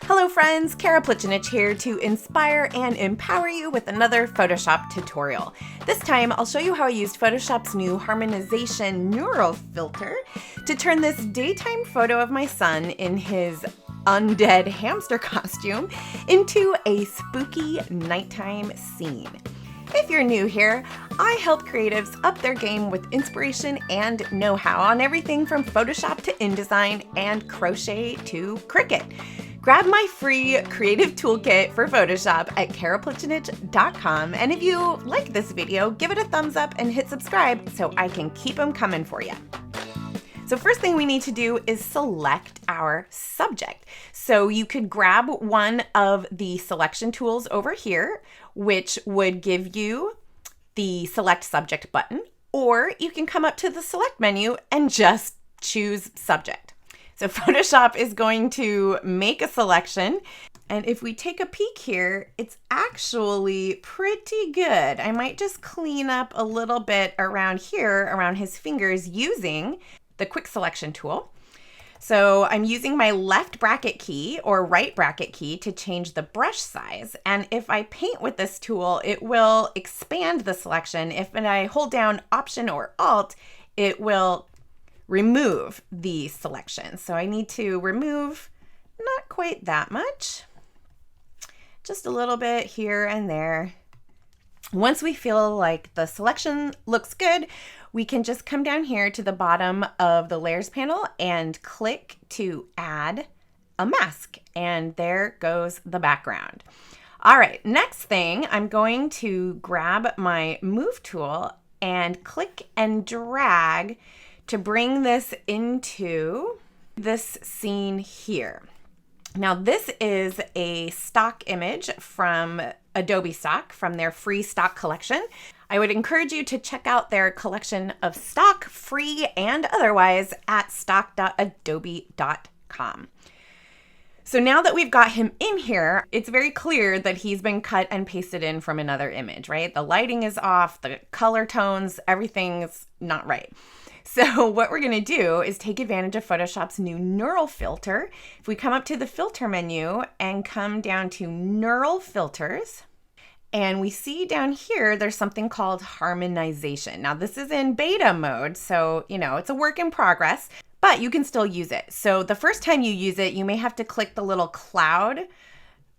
Hello friends, Kara Plichinich here to inspire and empower you with another Photoshop tutorial. This time I'll show you how I used Photoshop's new Harmonize Neural Filter to turn this daytime photo of my son in his undead hamster costume into a spooky nighttime scene. If you're new here, I help creatives up their game with inspiration and know-how on everything from Photoshop to InDesign and crochet to Cricut. Grab my free creative toolkit for Photoshop at karaplichinich.com, and if you like this video, give it a thumbs up and hit subscribe so I can keep them coming for you. So first thing we need to do is select our subject. So you could grab one of the selection tools over here, which would give you the select subject button, or you can come up to the select menu and just choose subject. So Photoshop is going to make a selection, and if we take a peek here, it's actually pretty good. I might just clean up a little bit around here, around his fingers, using the quick selection tool. So I'm using my left bracket key or right bracket key to change the brush size. And if I paint with this tool, it will expand the selection. If I hold down Option or Alt, it will remove the selection. So I need to remove not quite that much, just a little bit here and there. Once we feel like the selection looks good, we can just come down here to the bottom of the layers panel and click to add a mask. And there goes the background. All right, next thing, I'm going to grab my move tool and click and drag to bring this into this scene here. Now this is a stock image from Adobe Stock, from their free stock collection. I would encourage you to check out their collection of stock, free and otherwise, at stock.adobe.com. So now that we've got him in here, it's very clear that he's been cut and pasted in from another image, right? The lighting is off, the color tones, everything's not right. So what we're gonna do is take advantage of Photoshop's new Neural Filter. If we come up to the filter menu and come down to Neural Filters, and we see down here, there's something called Harmonization. Now this is in beta mode, so it's a work in progress, but you can still use it. So the first time you use it, you may have to click the little cloud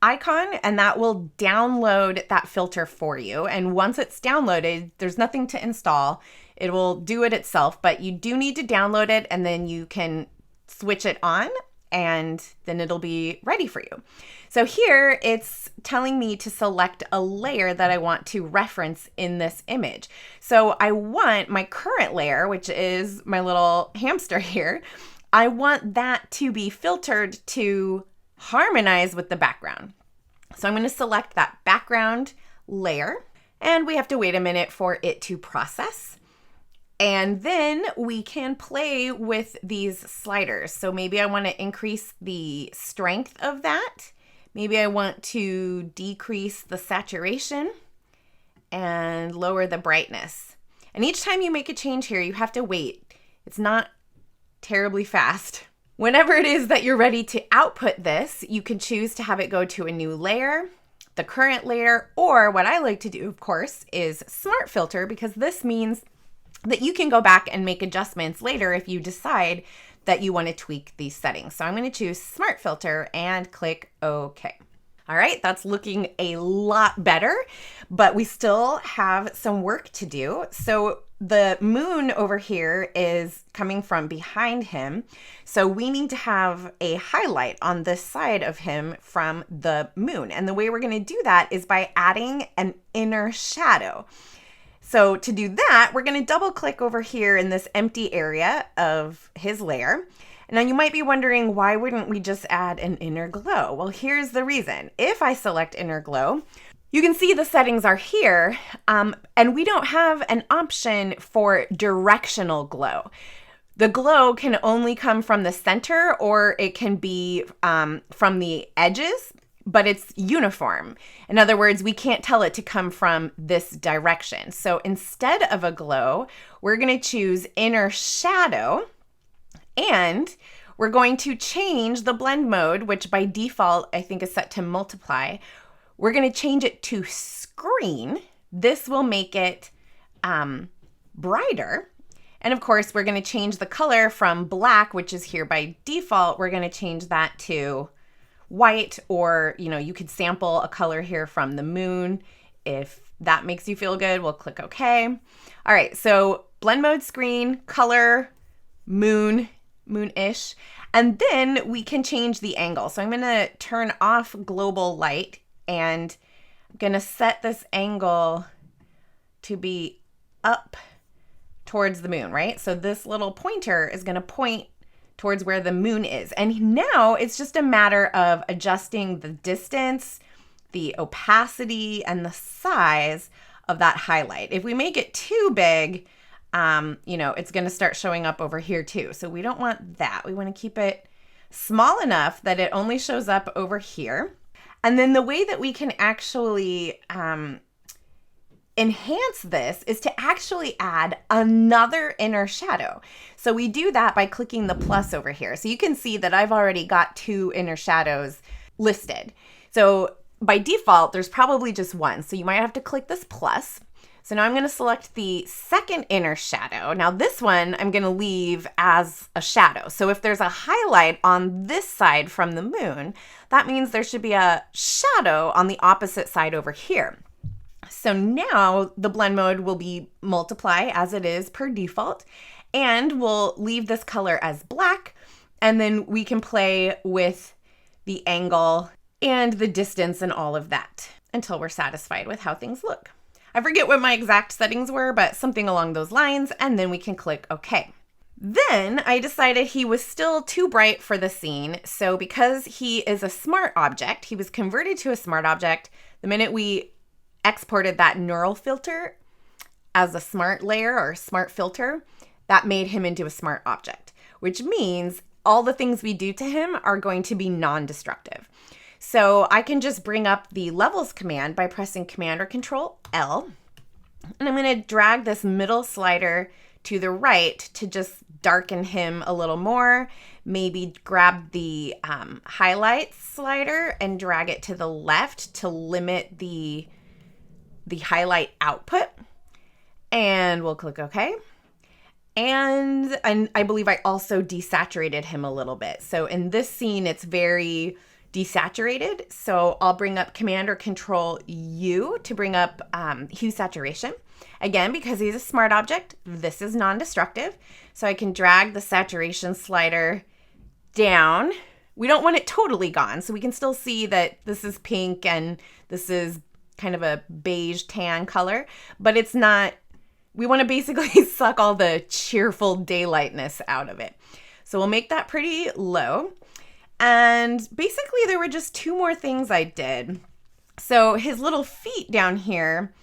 icon, and that will download that filter for you. And once it's downloaded, there's nothing to install. It will do it itself, but you do need to download it, and then you can switch it on, and then it'll be ready for you. So here it's telling me to select a layer that I want to reference in this image. So I want my current layer, which is my little hamster here, I want that to be filtered to harmonize with the background. So I'm going to select that background layer, and we have to wait a minute for it to process. And then we can play with these sliders. So maybe I want to increase the strength of that. Maybe I want to decrease the saturation and lower the brightness. And each time you make a change here, you have to wait. It's not terribly fast. Whenever it is that you're ready to output this, you can choose to have it go to a new layer, the current layer, or what I like to do, of course, is Smart Filter, because this means that you can go back and make adjustments later if you decide that you want to tweak these settings. So I'm going to choose Smart Filter and click OK. All right, that's looking a lot better, but we still have some work to do. So the moon over here is coming from behind him. So we need to have a highlight on this side of him from the moon. And the way we're going to do that is by adding an inner shadow. So to do that, we're going to double click over here in this empty area of his layer. Now you might be wondering, why wouldn't we just add an inner glow? Well, here's the reason. If I select inner glow, you can see the settings are here, and we don't have an option for directional glow. The glow can only come from the center, or it can be from the edges, but it's uniform. In other words, we can't tell it to come from this direction. So instead of a glow, we're going to choose inner shadow, and we're going to change the blend mode, which by default I think is set to multiply. We're going to change it to screen. This will make it brighter. And of course, we're going to change the color from black, which is here by default. We're going to change that to white, or, you could sample a color here from the moon. If that makes you feel good, we'll click OK. All right, so blend mode, screen, color, moon-ish. And then we can change the angle. So I'm going to turn off global light, and I'm going to set this angle to be up towards the moon, right? So this little pointer is going to point towards where the moon is. And now it's just a matter of adjusting the distance, the opacity, and the size of that highlight. If we make it too big, it's going to start showing up over here too. So we don't want that. We want to keep it small enough that it only shows up over here. And then the way that we can actually enhance this is to actually add another inner shadow. So we do that by clicking the plus over here. So you can see that I've already got 2 inner shadows listed. So by default, there's probably just one. So you might have to click this plus. So now I'm going to select the second inner shadow. Now this one I'm going to leave as a shadow. So if there's a highlight on this side from the moon, that means there should be a shadow on the opposite side over here. So now the blend mode will be multiply as it is per default, and we'll leave this color as black, and then we can play with the angle and the distance and all of that until we're satisfied with how things look. I forget what my exact settings were, but something along those lines, and then we can click OK. Then I decided he was still too bright for the scene, so because he is a smart object, he was converted to a smart object the minute we exported that neural filter as a smart layer or smart filter. That made him into a smart object, which means all the things we do to him are going to be non-destructive. So I can just bring up the levels command by pressing Command or Control L, and I'm going to drag this middle slider to the right to just darken him a little more. Maybe grab the highlight slider and drag it to the left to limit the highlight output, and we'll click OK. And I believe I also desaturated him a little bit. So in this scene, it's very desaturated. So I'll bring up Command or Control U to bring up hue saturation. Again, because he's a smart object, this is non-destructive. So I can drag the saturation slider down. We don't want it totally gone, so we can still see that this is pink and this is kind of a beige tan color, but it's not, we want to basically suck all the cheerful daylightness out of it. So we'll make that pretty low. And basically there were just 2 more things I did. So his little feet down here,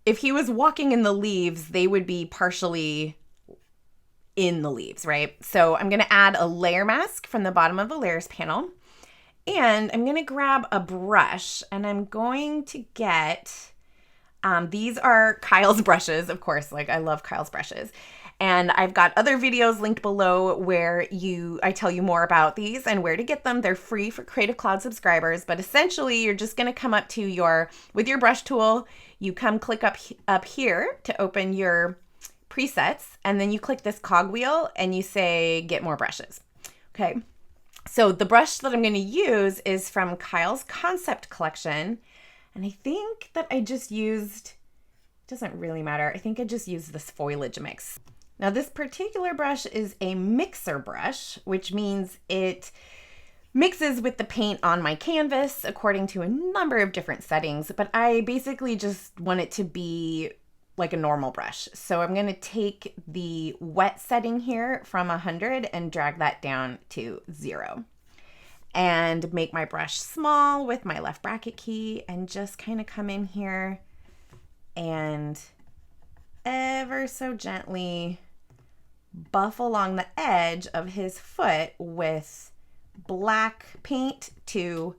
if he was walking in the leaves, they would be partially in the leaves, right? So I'm going to add a layer mask from the bottom of the layers panel. And I'm going to grab a brush, and I'm going to get, these are Kyle's brushes, of course, like I love Kyle's brushes. And I've got other videos linked below where I tell you more about these and where to get them. They're free for Creative Cloud subscribers, but essentially you're just going to come up to with your brush tool, you come click up here to open your presets, and then you click this cogwheel and you say, get more brushes. Okay. So the brush that I'm going to use is from Kyle's Concept Collection. And I think that I just used, doesn't really matter, I think I just used this foliage mix. Now this particular brush is a mixer brush, which means it mixes with the paint on my canvas according to a number of different settings, but I basically just want it to be like a normal brush. So I'm going to take the wet setting here from 100 and drag that down to 0. And make my brush small with my left bracket key and just kind of come in here and ever so gently buff along the edge of his foot with black paint to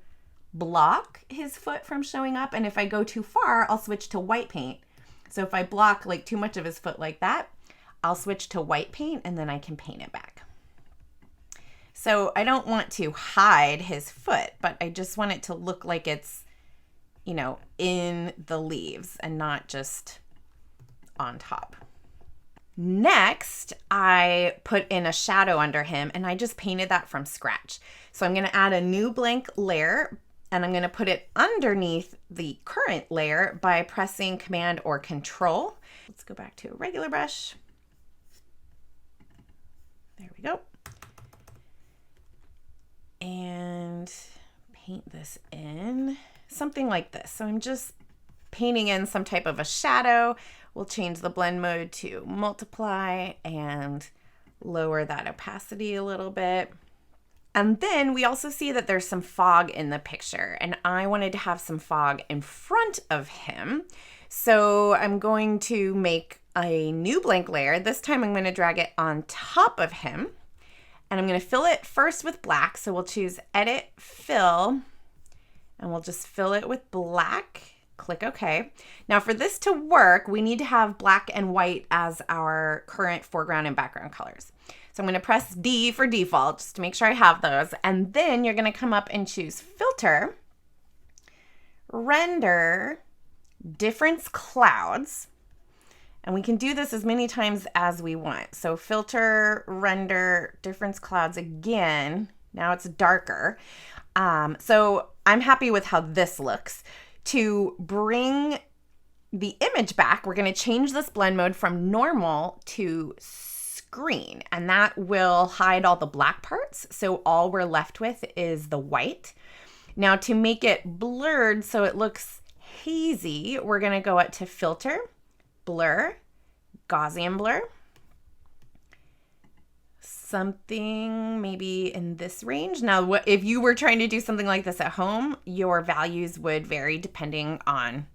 block his foot from showing up. And if I go too far, I'll switch to white paint. So if I block like too much of his foot like that, I'll switch to white paint and then I can paint it back. So I don't want to hide his foot, but I just want it to look like it's, in the leaves and not just on top. Next, I put in a shadow under him and I just painted that from scratch. So I'm going to add a new blank layer and I'm going to put it underneath the current layer by pressing Command or Control. Let's go back to a regular brush. There we go. And paint this in something like this. So I'm just painting in some type of a shadow. We'll change the blend mode to multiply and lower that opacity a little bit. And then we also see that there's some fog in the picture, and I wanted to have some fog in front of him. So I'm going to make a new blank layer. This time I'm going to drag it on top of him, and I'm going to fill it first with black. So we'll choose Edit, Fill, and we'll just fill it with black. Click OK. Now for this to work, we need to have black and white as our current foreground and background colors. So I'm going to press D for default just to make sure I have those. And then you're going to come up and choose Filter, Render, Difference Clouds. And we can do this as many times as we want. So Filter, Render, Difference Clouds again. Now it's darker. So I'm happy with how this looks. To bring the image back, we're going to change this blend mode from normal to screen, and that will hide all the black parts. So all we're left with is the white. Now to make it blurred so it looks hazy, we're going to go up to Filter, Blur, Gaussian Blur. Something maybe in this range. Now, if you were trying to do something like this at home, your values would vary depending on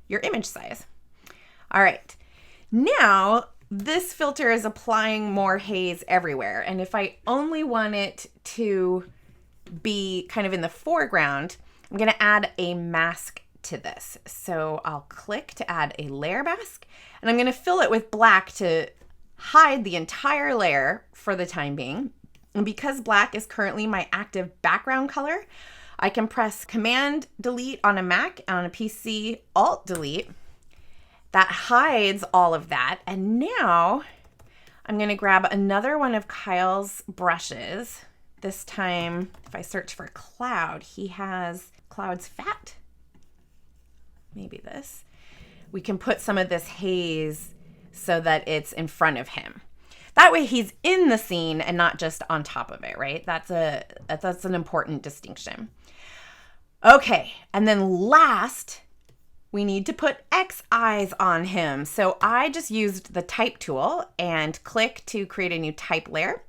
your image size. All right. Now, this filter is applying more haze everywhere. And if I only want it to be kind of in the foreground, I'm going to add a mask to this. So I'll click to add a layer mask, and I'm going to fill it with black to hide the entire layer for the time being. And because black is currently my active background color, I can press Command Delete on a Mac, on a PC, Alt Delete. That hides all of that. And now I'm going to grab another one of Kyle's brushes. This time, if I search for cloud, he has Cloud's Fat. Maybe this. We can put some of this haze so that it's in front of him. That way he's in the scene and not just on top of it, right? That's an important distinction. Okay, and then last, we need to put X eyes on him. So I just used the type tool and click to create a new type layer.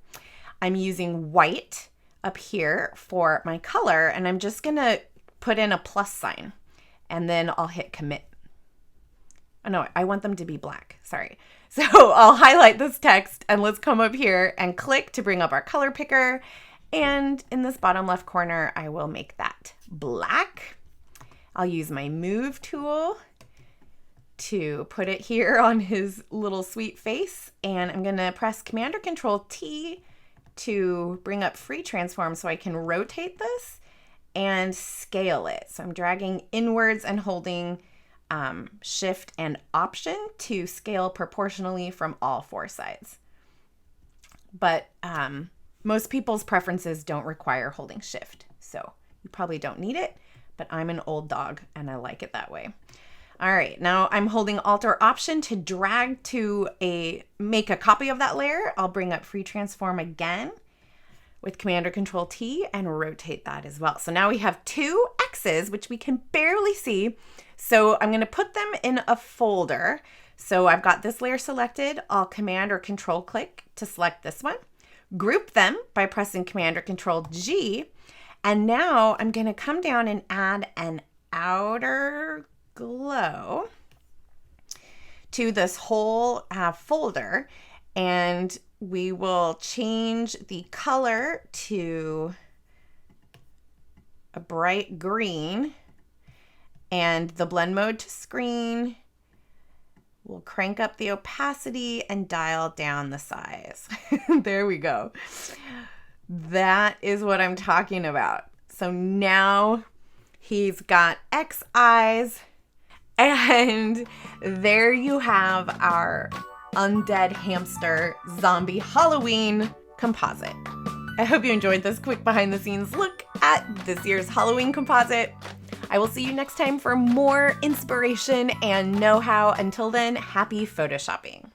I'm using white up here for my color, and I'm just gonna put in a plus sign, and then I'll hit commit. Oh no, I want them to be black, sorry. So I'll highlight this text and let's come up here and click to bring up our color picker. And in this bottom left corner, I will make that black. I'll use my move tool to put it here on his little sweet face. And I'm gonna press Command or Control T to bring up free transform so I can rotate this and scale it. So I'm dragging inwards and holding Shift and Option to scale proportionally from all four sides. But most people's preferences don't require holding Shift, so you probably don't need it, but I'm an old dog and I like it that way. All right, now I'm holding Alt or Option to drag to make a copy of that layer. I'll bring up Free Transform again with Command or Control T and rotate that as well. So now we have two X's, which we can barely see. So I'm gonna put them in a folder. So I've got this layer selected. I'll Command or Control click to select this one. Group them by pressing Command or Control G. And now I'm gonna come down and add an outer glow to this whole folder. And we will change the color to a bright green and the blend mode to screen. We'll crank up the opacity and dial down the size. There we go. That is what I'm talking about. So now he's got X eyes, and there you have our undead hamster zombie Halloween composite. I hope you enjoyed this quick behind the scenes look at this year's Halloween composite. I will see you next time for more inspiration and know-how. Until then, happy photoshopping.